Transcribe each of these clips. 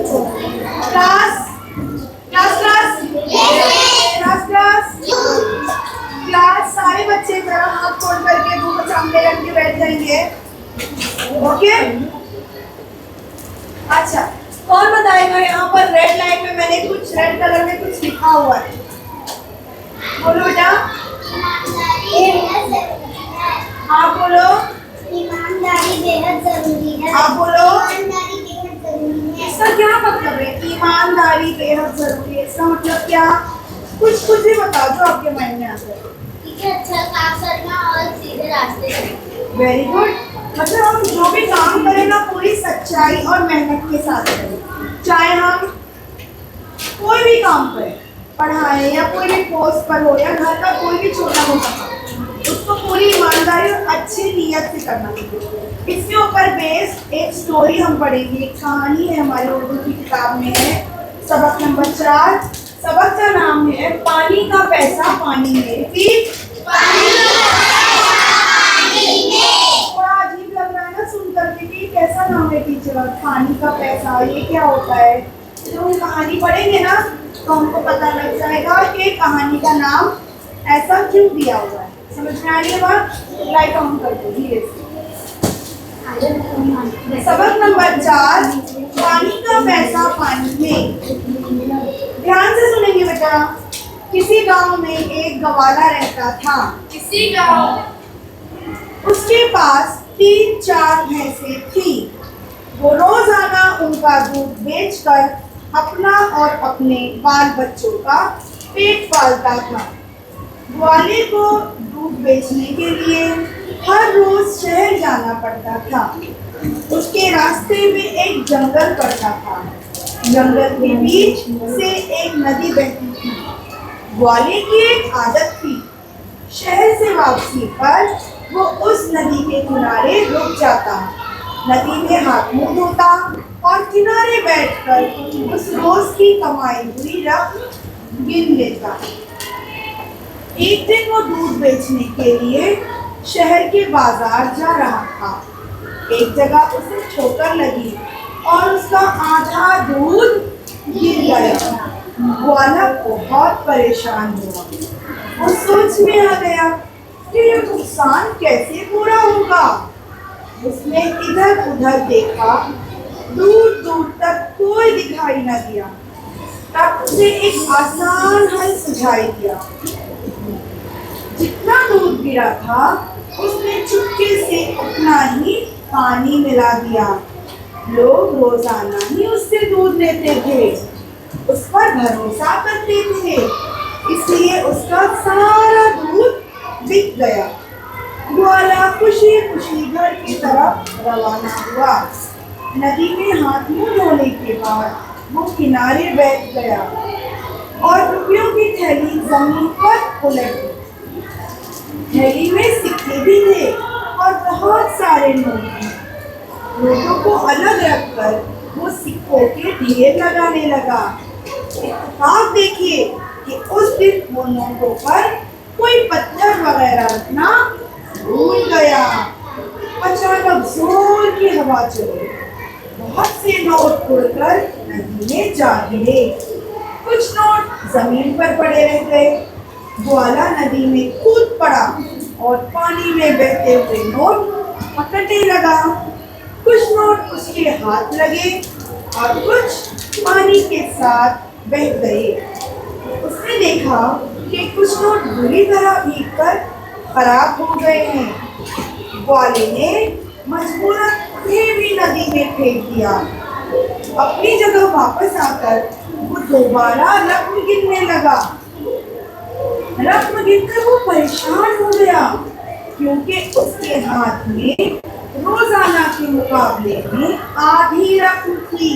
Class class class class class class सारे बच्चे जरा हाथ खोल करके मुंह सामने रख के बैठ जाएंगे। ओके, अच्छा कौन बताएगा यहाँ पर रेड लाइन में मैंने कुछ रेड कलर में कुछ लिखा हुआ है? बोलो बेटा, आप बोलो। ईमानदारी बेहद जरूरी है। आप बोलो। ईमानदारी बेहद जरूरी है। इसका क्या मतलब है? ईमानदारी बेहद जरूरी है, इसका मतलब क्या? कुछ भी बताओ जो आपके माइंड में आता है। अच्छा काम करना और सीधे रास्ते चलना। वेरी गुड, मतलब हम जो भी काम करें ना पूरी सच्चाई और मेहनत के साथ करें। चाहे हम कोई भी काम करें, पढ़ाएं या कोई भी पोस्ट पर हो या घर का कोई भी छोटा मोटा काम, उसको पूरी ईमानदारी और अच्छी नीयत से करना चाहिए। इसके ऊपर बेस्ड एक स्टोरी हम पढ़ेंगे, एक कहानी है हमारी उर्दू की किताब में है, सबक नंबर 4। सबक का नाम है पानी का पैसा पानी में। रिपीट, बड़ा अजीब लग रहा है ना सुन करके कि कैसा नाम है टीचर, पानी का पैसा, ये क्या होता है? जब हम कहानी पढ़ेंगे ना तो हमको पता लग जाएगा कि कहानी का नाम ऐसा क्यों दिया हुआ है। समझ में आ रही है बात? लाइट ऑन कर दो धीरे से। सबक नंबर 4, पानी का पैसा पानी में। ध्यान से सुनेंगे बेटा। किसी गांव में एक गवाला रहता था। किसी गांव उसके पास 3-4 भैंसें थी। वो रोजाना उनका दूध बेचकर अपना और अपने बाल बच्चों का पेट पालता था। ग्वाले को दूध बेचने के लिए हर रोज शहर जाना पड़ता था। उसके रास्ते में एक जंगल पड़ता था। जंगल के बीच से एक नदी बहती थी। ग्वाले की एक आदत थी, शहर से वापसी पर वो उस नदी के किनारे रुक जाता, नदी में हाथ मुंह धोता और किनारे बैठकर उस रोज की कमाई हुई रकम गिन लेता। एक दिन वो दूध बेचने के लिए शहर के बाजार जा रहा था। एक जगह उसे ठोकर लगी और उसका आधा दूध गिर गया। ग्वाला बहुत परेशान हुआ। वो सोच में आ गया कि ये नुकसान कैसे पूरा होगा। उसने इधर उधर देखा, दूर दूर तक कोई दिखाई न दिया। तब उसे एक आसान हल सुझाई दिया। जितना दूध गिरा था उसने चुपके से उतना ही पानी मिला दिया। लोग रोजाना ही उससे दूध लेते थे, उस पर भरोसा करते थे, इसलिए उसका सारा दूध बिक गया। ग्वाला खुशी खुशी घर की तरफ रवाना हुआ। नदी में हाथ मुंह धोने के बाद वो किनारे बैठ गया और रुपयों की थैली जमीन पर उलट गई। थैली में सिक्के भी थे और बहुत सारे नोट थे। नोटों को अलग रखकर वो सिक्कों के ढेर लगाने लगा। इत्तेफाक देखिए कि उस दिन वो नोटों पर कोई पत्थर वगैरह रखना भूल गया। अचानक जोर की हवा चली, बहुत से नोट उड़कर नदी में जा गिरे। कुछ नोट जमीन पर पड़े रह गए। ग्वाला नदी में कूद पड़ा और पानी में बहते हुए नोट पकड़ने लगा। कुछ नोट उसके हाथ लगे और कुछ पानी के साथ बह गए। उसने देखा कि कुछ नोट बुरी तरह भीगकर खराब हो गए हैं। ग्वाले ने मजबूरन उन्हें भी नदी में फेंक दिया। अपनी जगह वापस आकर वो दोबारा रकम गिनने लगा। रकम गिनकर वो परेशान हो गया क्योंकि उसके हाथ में रोजाना के मुकाबले में आधी रकम थी।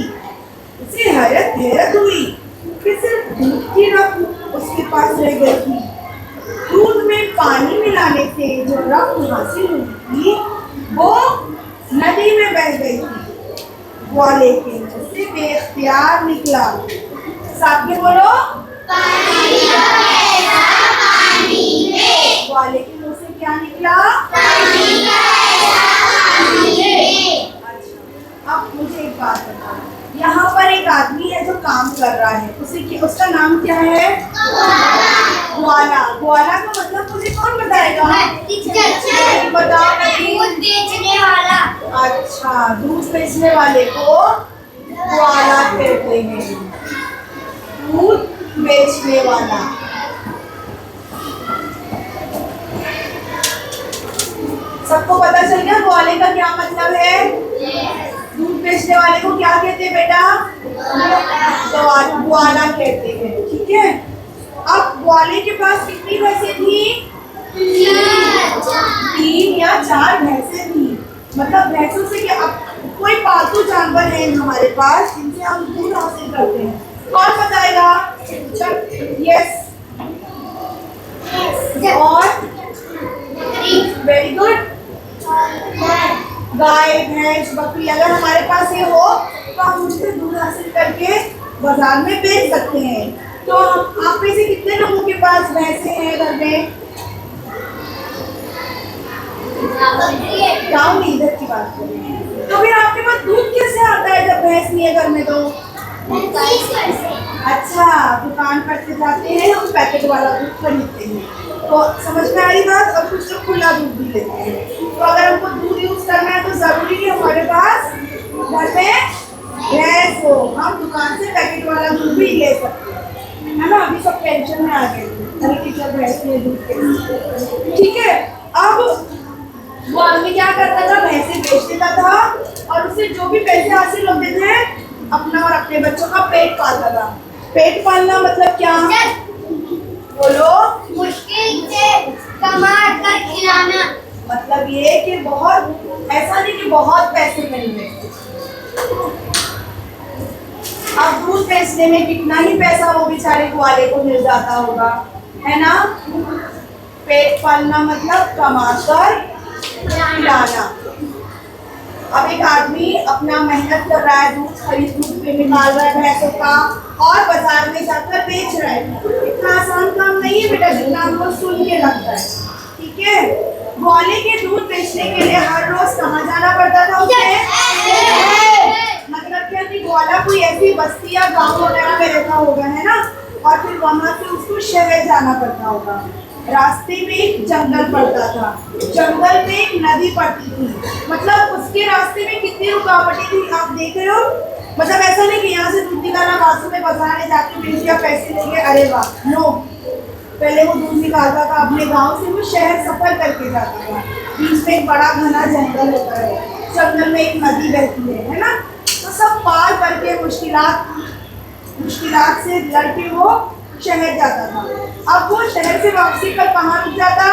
उसे हैरत हुई कि सिर्फ दूध की रकम उसके पास रह गई थी। दूध में पानी मिलाने से जो रकम हासिल हुई थी वो नदी में बह गई थी। ग्वाले के मुंह से बेख्तियार निकला, साथ में बोलो, पानी का पैसा पानी में। ग्वाले के मुंह से क्या निकला? पानी का पैसा पानी में। अच्छा, अब मुझे एक बात बताओ, यहाँ पर एक आदमी है जो काम कर रहा है, उसका नाम क्या है? ग्वाला। ग्वाला का मतलब मुझे कौन बताएगा? बताओ नहीं। दूध बेचने वाला। अच्छा, दूध बेचने वाले को ग्वाला कहते हैं। दूध बेचने वाला। सबको पता चल गया ग्वाले का क्या मतलब है? दूध बेचने वाले को क्या कहते हैं बेटा? ग्वाला कहते हैं। ठीक है, अब ग्वाले के पास कितनी भैंसें थी? 3 या 4 भैंसें थी। मतलब भैंसों से क्या, अब कोई पालतू जानवर है हमारे पास जिनसे हम दूध हासिल करते हैं, कौन बताएगा? यस, और वेरी गुड, गाय भैंस बकरी। अगर हमारे पास ये हो तो हम उससे दूध हासिल करके बाजार में बेच सकते हैं। तो आप में से कितने लोगों के पास भैंसे हैं घर में? गाँव में इधर की बात करें तो फिर आपके पास दूध कैसे आता है जब भैंस नहीं है घर में? तो अच्छा, दुकान पर से जाते हैं हम, पैकेट वाला दूध खरीदते हैं। तो समझ में आई बात? और कुछ लोग खुला दूध भी लेते हैं। तो अगर हमको दूध यूज करना है तो जरूरी है हमारे पास घर में भैंस हो, हम दुकान से पैकेट वाला दूध भी ले सकते हैं, है ना? अभी सब टेंशन में आ गए, अरे टीचर भैंस में दूध के। ठीक है, अब वो आदमी क्या करता था? भैंसे बेच देता था और उससे जो भी पैसे हासिल होते थे अपना और अपने बच्चों का पेट पालता था। पेट पालना मतलब क्या? बोलो। मुश्किल से कमा कर खिलाना। मतलब ये कि बहुत, ऐसा नहीं कि बहुत पैसे मिल रहे। अब दूध बेचने में कितना ही पैसा वो बेचारे ग्वाले को मिल जाता होगा, है ना? पेट पालना मतलब कमाकर खिलाना। अब एक आदमी अपना मेहनत कर रहा है, दूध खरीद दूध पे निकाल रहा है भैंसों का और बाजार में जाकर बेच रहा है। इतना आसान काम नहीं है बेटा जितना हमको सुन के लगता है। ठीक है, ग्वाले के दूध बेचने के लिए हर रोज कहाँ जाना पड़ता था उसे? मतलब क्या कि ग्वाला कोई ऐसी बस्ती या गांव वगैरह में रहता होगा, है ना? और फिर वहां से उसको शहर जाना पड़ता होगा। रास्ते में एक जंगल पड़ता था, जंगल में एक नदी पड़ती थी। मतलब उसके रास्ते में कितनी रुकावटें थी आप देख रहे हो। मतलब ऐसा नहीं कि यहाँ से दूध निकाला, बाजू में बाजार में जाके बेच दिया, पैसे लेके, अरे वाह, नो। पहले वो दूध निकालता था अपने गांव से, वो शहर सफर करके जाता था। बीच में एक बड़ा घना जंगल होता है, जंगल में एक नदी बहती है ना? तो सब पार करके मुश्किलात से लड़के वो शहर जाता था। अब वो शहर से वापसी पर कहाँ रुक जाता?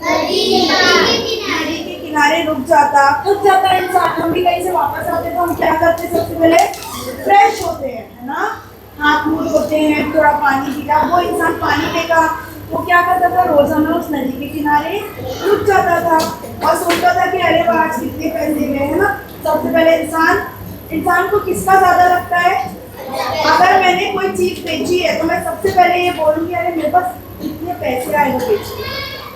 नदी के किनारे रुक जाता। थक जाता इंसान। हम भी कहीं से वापस आते तो हम क्या करते? सबसे पहले फ्रेश होते हैं, है ना? हाथ मुंह धोते हैं, थोड़ा पानी पीता। वो इंसान पानी लेगा, वो क्या करता था? रोजाना उस नदी के किनारे रुक जाता था और सोचता था कि अरे वाह आज कितने पैसे गए, है ना? सबसे पहले इंसान को किसका ज्यादा लगता है? अगर मैंने कोई चीज बेची है तो मैं सबसे पहले ये बोलूंगी अरे मेरे पास कितने पैसे आए वो बेची,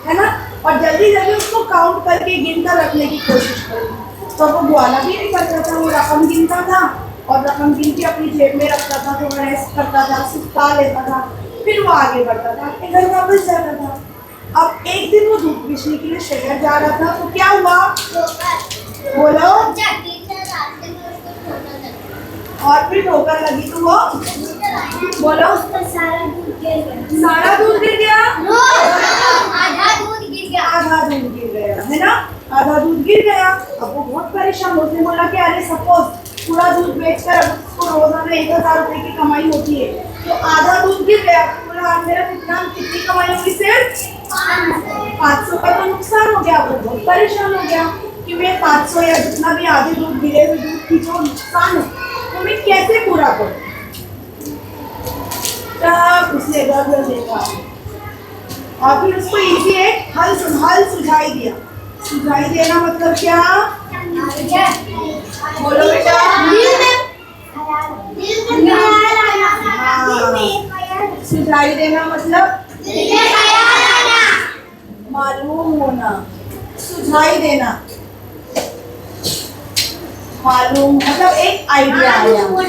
है ना? और जल्दी जल्दी उसको काउंट करके गिनकर रखने की कोशिश करूंगी। तो वो ग्वाला भी नहीं करता था, वो रकम गिनता था और रकम गिन के अपनी जेब में रखता था, थोड़ा रेस्ट करता था, सुस्ता लेता था, फिर वो आगे बढ़ता था, अपने घर वापस जाता था। अब एक दिन वो दूध बेचने के लिए शहर जा रहा था तो क्या हुआ? बोलो। और फिर ठोकर लगी तो वो बोलो। सारा दूध गिर गया। सारा दूध गिर गया? आधा दूध गिर गया। आधा दूध गिर गया, है ना? आधा दूध गिर गया। अब वो बहुत परेशान, उसने बोला कि अरे सपोज पूरा दूध बेचकर अब उसको रोजाना 1000 रुपए की कमाई होती है तो आधा दूध गिर गया, बोला मेरा कितनी कमाई होगी? सिर्फ 500 का तो नुकसान हो गया। वो बहुत परेशान हो गया कि मैं 500 या जितना भी आधे दूध गिरे हुए दूध की जो नुकसान है तो मैं कैसे पूरा करूं? तब उसने गड़बड़ देखा और फिर उसको इजी एक हल सुझाई दिया। सुझाई देना मतलब क्या? बोलो बेटा। सुझाई देना मतलब मालूम होना, सुझाई देना। मालूम मतलब एक आइडिया आया बोलते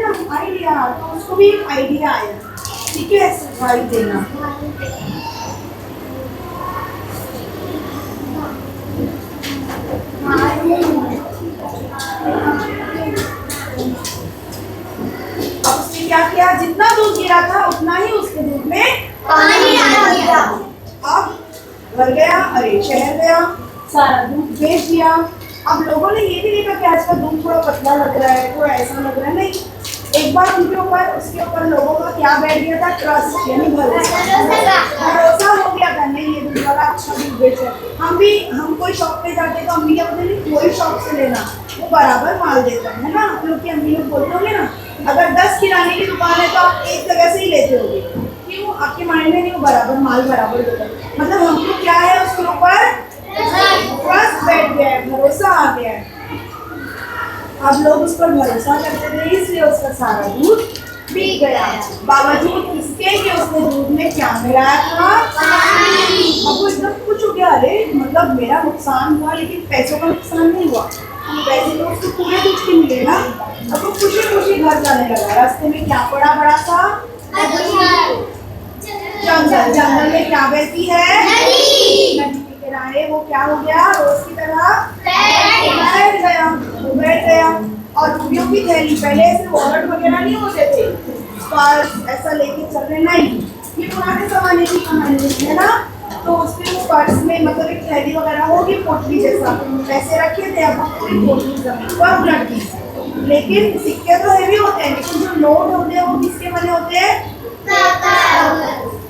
ना आइडिया, तो उसको भी एक आइडिया आया। ठीक है, सुझाव देना। अब उसने क्या किया, जितना दूध गिरा था उतना ही उसके दूध में पानी डाल दिया। अब घर गया, अरे शहर गया, सारा दूध बेच दिया। अब लोगों ने ये भी देखा कि आज का दूध थोड़ा पतला लग रहा है, थोड़ा ऐसा लग रहा है, नहीं, एक बार उनके ऊपर उसके ऊपर लोगों का क्या बैठ गया था, ट्रस्ट यानी भरोसा हो गया था, नहीं ये दूध वाला अच्छा दूध बेच रहा है। हम कोई शॉप पे जाते तो अम्मी क्या बोलते नहीं कोई शॉप से लेना, वो बराबर माल देता है ना। आप लोग की अम्मी लोग बोलते होंगे ना, अगर 10 किराने की दुकान है तो आप एक जगह से ही लेते होंगे, क्यों, आपके माइंड में नहीं, वो बराबर माल बराबर देता है। मतलब हमको क्या है, उसके ऊपर ट्रस्ट बैठ गया है, भरोसा आ गया है। अब लोग उस पर भरोसा करते थे, इसलिए उसका सारा दूध बिक गया, बावजूद इसके कि उसने दूध में क्या मिलाया था, पानी। अब वो एकदम कुछ हो गया, अरे मतलब मेरा नुकसान हुआ लेकिन पैसों का नुकसान नहीं हुआ, पैसे तो उसको पूरे दूध के मिले ना। अब वो खुशी खुशी घर जाने लगा। रास्ते में क्या पड़ा, बड़ा सा जंगल, जंगल में क्या बहती है, नदी के किनारे वो क्या हो गया, रोज की तरह बैठ गया। और रुपयों की थैली, पहले ऐसे वॉलेट वगैरह नहीं होते थे, पर्स ऐसा लेके चल रहे, नहीं, ये पुराने जमाने की कहानी है ना। तो उसमें वो पर्स में मतलब एक थैली वगैरह होगी, पोटली जैसा, पैसे रखे थे, अब पूरी पोटली जमीन पर उलट गई। लेकिन सिक्के तो हैवी होते हैं, लेकिन जो नोट होते हैं वो किसके बने होते हैं,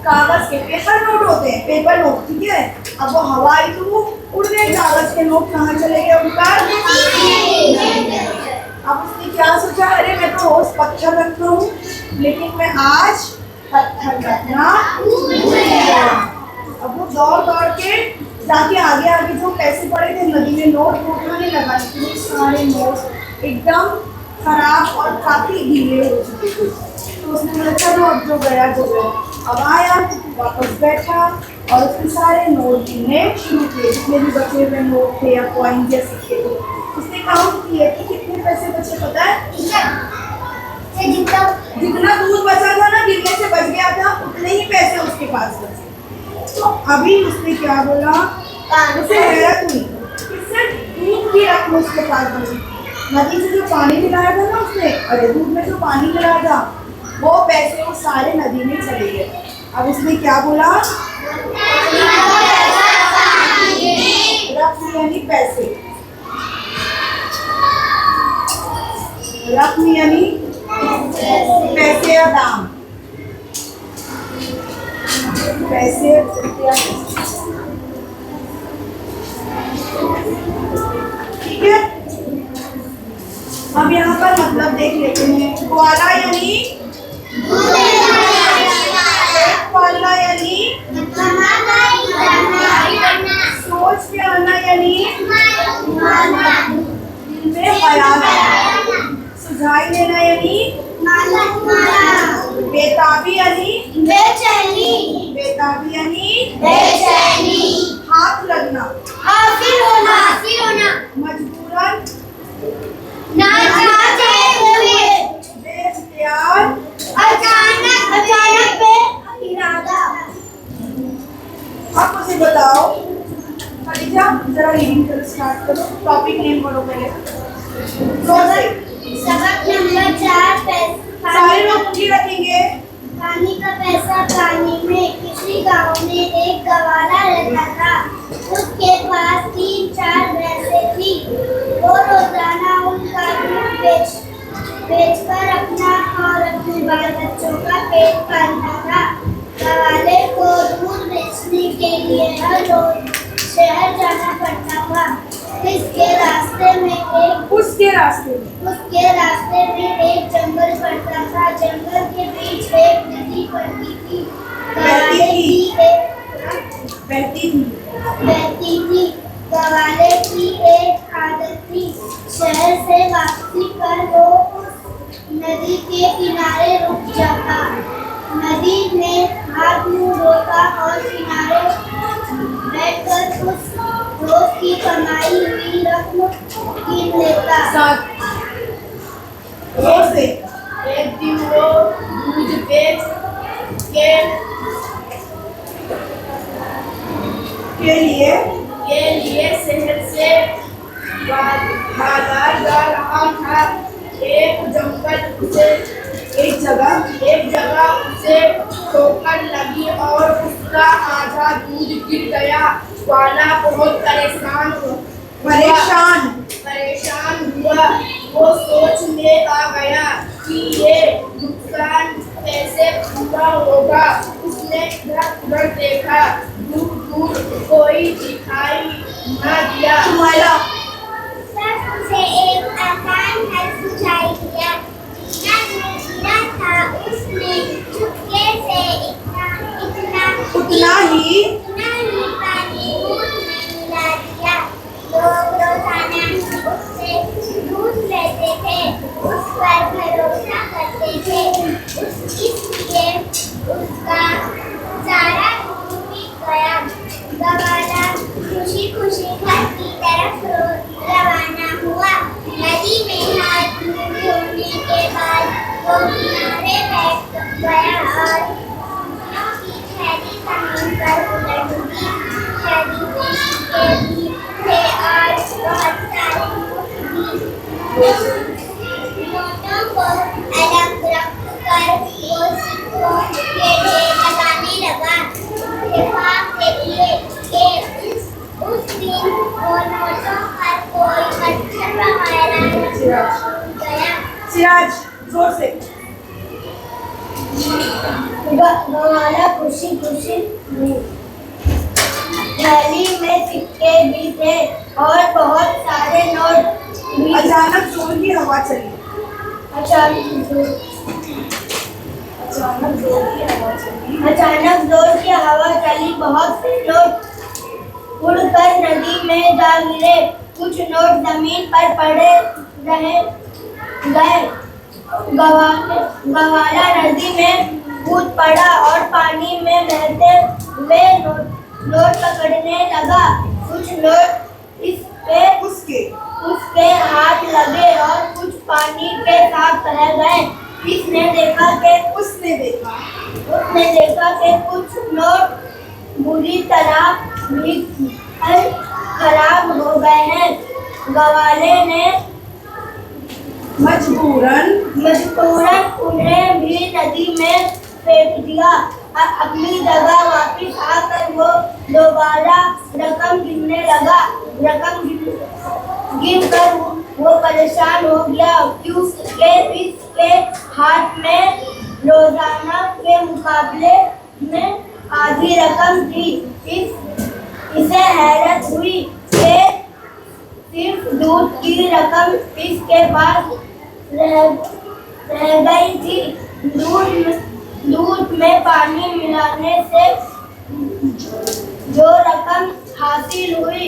कागज के, पेपर नोट होते हैं, पेपर नोट, ठीक है। अब वो हवा आई तो वो उड़ गए, कागज के नोट कहाँ चले गए उनका। अब उसने क्या सोचा, अरे मैं तो रोज पत्थर रखता हूँ लेकिन मैं आज पत्थर रखना भूल गया। अब वो दौड़ दौड़ के जाके आगे आगे जो पैसे पड़े थे नदी में, नोट उठाने लगा, लेकिन सारे नोट एकदम खराब और काफी गीले हो चुके थे। तो उसने बोला चलो अब जो गया जो गया। अब आया, वापस बैठा और उसके सारे नोट गिनने शुरू किए, जितने भी बचे हुए नोट थे या कॉइन या सिक्के थे। उसने काउंट किए कि कितने पैसे बचे, पता है, जितना दूध बचा था ना, गिरने से बच गया था, उतने ही पैसे उसके पास बचे। तो अभी उसने क्या बोला, उसे हैरत हुई कि सिर्फ दूध की रकम उसके पास बची, नदी से जो पानी मिलाया था ना उसने, अरे दूध में जो पानी मिलाया था वो पैसे वो सारे नदी में चले गए। अब उसने क्या बोला, रकम यानी पैसे, रकम यानी पैसे या दाम, पैसे रुपया, ठीक है। अब यहाँ पर मतलब देख लेते हैं, ग्वाला यानी पालना यानी सोच के आना यानी दिल में ख्याल आना, सुझाई देना यानी बेताबी यानी बेताबी यानी हाथ लगना, हासिल होना मजबूरन ना चाहते हुए बेख्तियार अचानक पे इरादा। आप मुझे बताओ, खदीजा जरा रीडिंग करो, स्टार्ट करो, टॉपिक नेम बोलो पहले। सबक नंबर 4, सारे लोग मुट्ठी रखेंगे। पानी का पैसा। पानी में किसी गांव में एक गवाला रहता था। उसके पास 3-4 भैंसें थी। वो रोजाना उनका दूध बेचकर अपना और अपने बाल बच्चों का पेट पालता था। गवाले को दूध बेचने के लिए हर रोज शहर जाना पड़ता था। उसके रास्ते में एक जंगल पड़ता था। जंगल के बीच एक नदी पड़ती थी। बहती थी। गवाले की एक आदत थी। शहर से वापसी पर वो उस नदी के किनारे रुक जाता। नदी में हाथ मुंह धोता और किनारे बैठकर उस रोज की कमाई हुई रकम गिन लेता। 7 जोर से। एक दिन वो दूध बेच के लिए शहर से बाजार जा रहा था। एक जगह उसे ठोकर लगी और उसका आधा दूध गिर गया। वाला बहुत परेशान हुआ। वो सोच में आ गया कि ये नुकसान कैसे पूरा होगा। उसने इधर देखा, दूर कोई दिखाई न दिया। तब उसे एक आसान हल सुझाई दिया। टीना गिरा था, उसने चुपके से उतना ही पानी दूध में मिला दिया। लोग रोजाना उससे दूध लेते थे, उस पर भरोसा करते थे। इसलिए उसका सारा दूध बिक गया। गवाला खुशी खुशी घर की तरफ रवाना हुआ। नदी में हाथ मुंह धोने के बाद वो किनारे बैठ गया और फूलों की थैली जमीन पर उलट दी। थैली में सिक्के भी थे और बहुत सारे नोटों को अलग रखकर वो सिक्कों के ढेर लगाने लगा। इत्तेफाक देखिए कि उस दिन वो नोटों पर कोई पत्थर वगैरह नहीं गया। सिराज जोर से। गवाला खुशी खुशी थैली में सिक्के भी थे और बहुत सारे नोट भी। अचानक जोर की हवा चली। अचानक जोर की हवा चली। बहुत से नोट उड़कर नदी में जा गिरे। कुछ नोट जमीन पर पड़े गए। गवाला नदी में कूद पड़ा और पानी में बहते हुए नोट पकड़ने लगा। कुछ नोट उसके हाथ लगे और कुछ पानी के साथ बह गए। उसने देखा कि कुछ नोट बुरी तरह खराब हो गए हैं। गवाले ने मजबूरन उन्हें भी नदी में फेंक दिया। अपनी जगह वापस आकर वो दोबारा रकम गिनने लगा। रकम गिनकर वो परेशान हो गया क्योंकि इसके हाथ में रोजाना के मुकाबले में आधी रकम थी। इसे हैरत हुई कि सिर्फ दूध की रकम इसके पास रह गई थी। दूध में पानी मिलाने से जो रकम हासिल हुई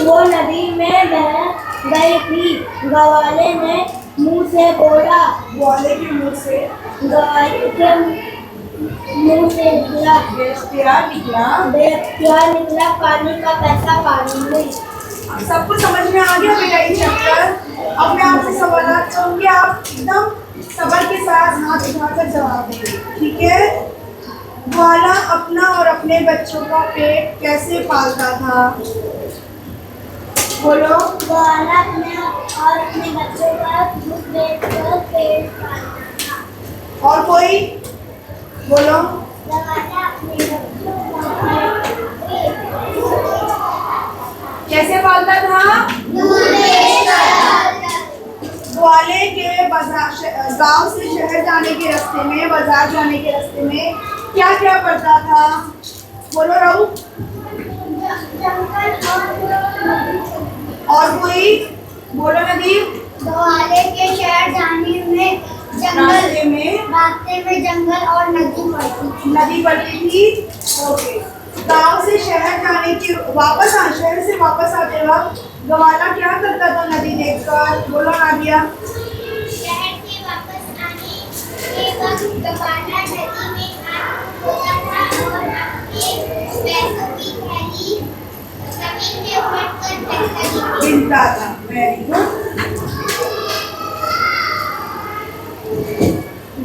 वो नदी में बह गई थी। गवाले ने मुंह से बोला। ग्वाले के मुंह से निकला। बेख्तियार निकला। पानी का पैसा पानी में। सबको समझ में आ गया बेटा ये चैप्टर। अब मैं आपसे सवाल चाहूंगी, आप एकदम सबर के साथ हाथ उठाकर जवाब देंगे, ठीक है? ग्वाला अपना और अपने बच्चों का पेट कैसे पालता था? बोलो। ग्वाला अपने और अपने बच्चों का दूध बेचकर पेट पालता था। और कोई? बोलो। ग्वाला अपने बच्चों का कैसे पालता था? ग्वाले के गांव से शहर जाने के रास्ते में, बाजार जाने के रास्ते में क्या क्या पड़ता था? बोलो राहु। और कोई? बोलो नदीम। ग्वाले के शहर जाने में रास्ते में जंगल और नदी पड़ती थी। ओके। गांव से शहर जाने के शहर से वापस आते वक्त गवाला क्या करता था नदी देखकर? बोलो नादिया। शहर से वापस आने के वक्त गवाला नदी में हाथ धोता था और अपने पैसों रहा था। Very good.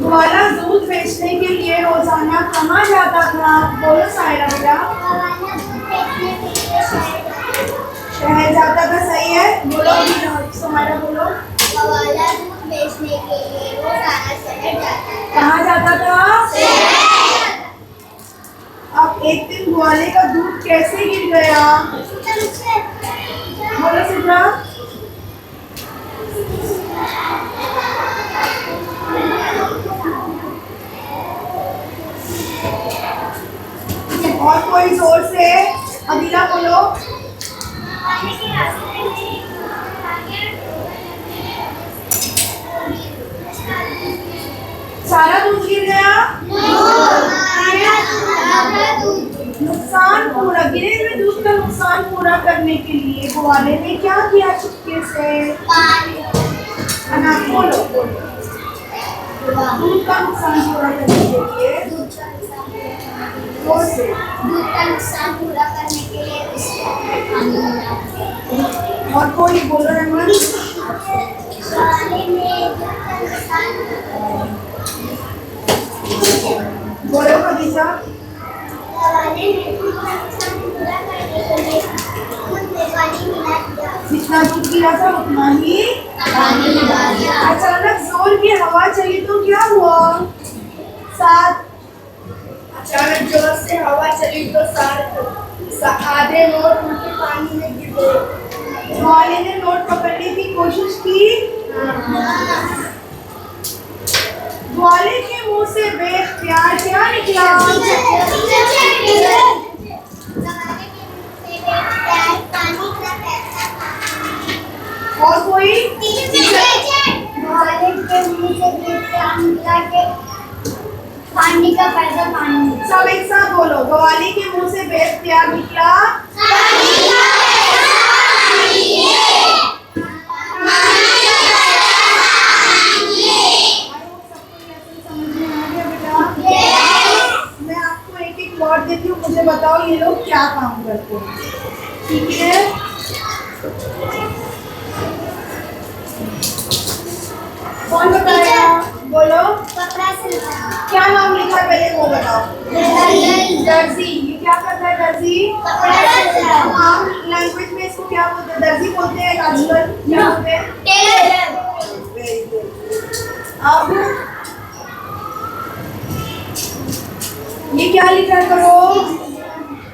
ग्वाला दूध बेचने के लिए रोजाना कहाँ जाता था? बोलो सायरा बेटा। ग्वाला दूध बेचने के लिए शहर जाता था, सही है। बोलो सायरा, बोलो। ग्वाला दूध बेचने के लिए रोजाना शहर जाता था। कहाँ जाता था? अब एक दिन ग्वाले का दूध कैसे गिर गया? बोलो सिद्रा। और कोई जोर से, अदिला बोलो। सारा दूध गिर गया? नुकसान पूरा, गिरे हुए दूध का नुकसान पूरा करने के लिए ग्वाले ने क्या किया? चुपके से अनाज बोलो, दूध का नुकसान पूरा करने के लिए जोर से। दूध का नुकसान पूरा करने के लिए और कोई बोलो रहमान। ग्वाले ने दूध का नुकसान बोलो खदीजा। ग्वाले ने दूध का नुकसान पूरा करने के लिए दूध में पानी मिला दिया। जितना दूध गिरा था उतना ही पानी मिला दिया। अचानक जोर की हवा चली तो क्या हुआ? साथ अचानक जोर से हवा चली तो आधे नोट उनके पानी में गिर गए। ग्वाले ने नोट पकड़ने की कोशिश की। ग्वाले के मुंह से बेख्तियार क्या निकला? और कोई? पानी का पैसा पानी। सब एक साथ बोलो। ग्वाले के मुंह से बेख्तियार निकला मैं आपको एक एक वर्ड देती हूँ, मुझे बताओ ये लोग क्या काम करते हैं, ठीक है? कौन बताएगा? बोलो। कपड़ा सिलता। क्या नाम लिखा है पहले वो बताओ। दर्जी। ये क्या करता है दर्जी? कपड़ा सिलता। आम लैंग्वेज में इसको क्या बोलते हैं? दर्जी बोलते हैं आजकल। क्या बोलते हैं? टेलर। Very good. अब ये क्या लिखा करो?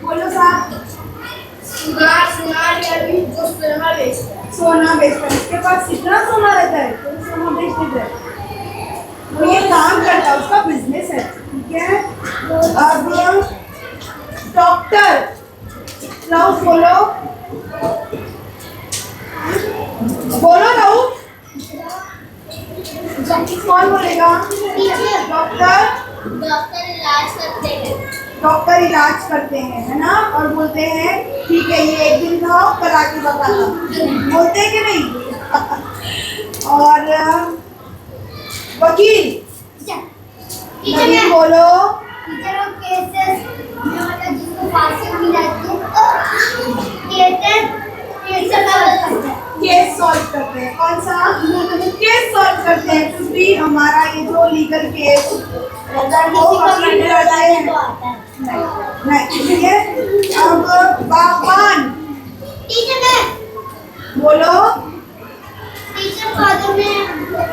बोलो साहब। सुनार या भी जो सोना बेचता है। सोना बेचता है। उसके पास कितना सोना रहता है तो सोना बेच देता है। वो ये काम करता है, उसका बिजनेस है, ठीक है? अब डॉक्टर। राउत बोलो। बोलो राउत। कौन बोलेगा? डॉक्टर। डॉक्टर इलाज करते हैं। डॉक्टर इलाज करते हैं, है ना? और बोलते हैं ठीक है ये एक दिन खाओ कल आके बताना, बोलते हैं कि नहीं? और वकील। वकील बोलो। टीचर और केसेस मतलब जिसको फांसी मिल जाती है केस सॉल्व करते हैं। कौन सा? केस सॉल्व करते हैं। कुछ भी हमारा ये जो लीगल केस रहता है वो वकील करते हैं। नहीं, ठीक है? अब बागबान। टीचर बोलो। टीचर पौधों में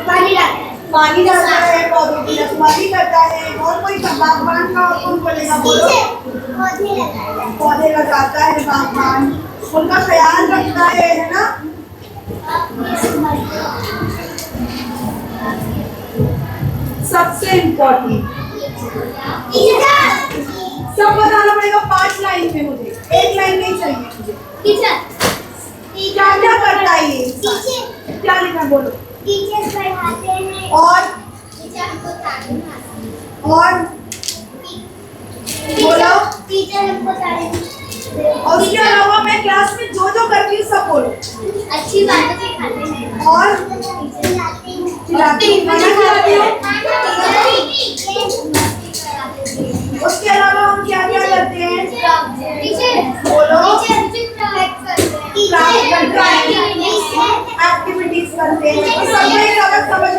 पानी डालता है। पानी डालता है, पौधों की रखवाली करता है। और कोई बागबान का और कौन बोलेगा? बोलो। पौधे लगाता है। पौधे लगाता है बागबान, उनका ख्याल रखता है ना? सबसे इम्पोर्टेंट सब बताना पड़ेगा 5 लाइन में, मुझे एक लाइन नहीं चाहिए मुझे। टीचर क्या क्या करता है ये? क्या लिखा? बोलो। टीचर पढ़ाते हैं और टीचर हमको तालीम आती है। और बोलो। टीचर हमको तालीम और उसके अलावा मैं क्लास में जो जो करती हूँ सब बोलो। अच्छी बातें सिखाते हैं और टीचर लाते हैं खिलाती हूँ, खाना खिलाती हूँ। उसके अलावा हम क्या क्या करते हैं? टीचर बोलो। टीचर क्राफ्ट करते हैं। क्राफ्ट करते एक्टिविटीज करते हैं तो सब में गलत समझ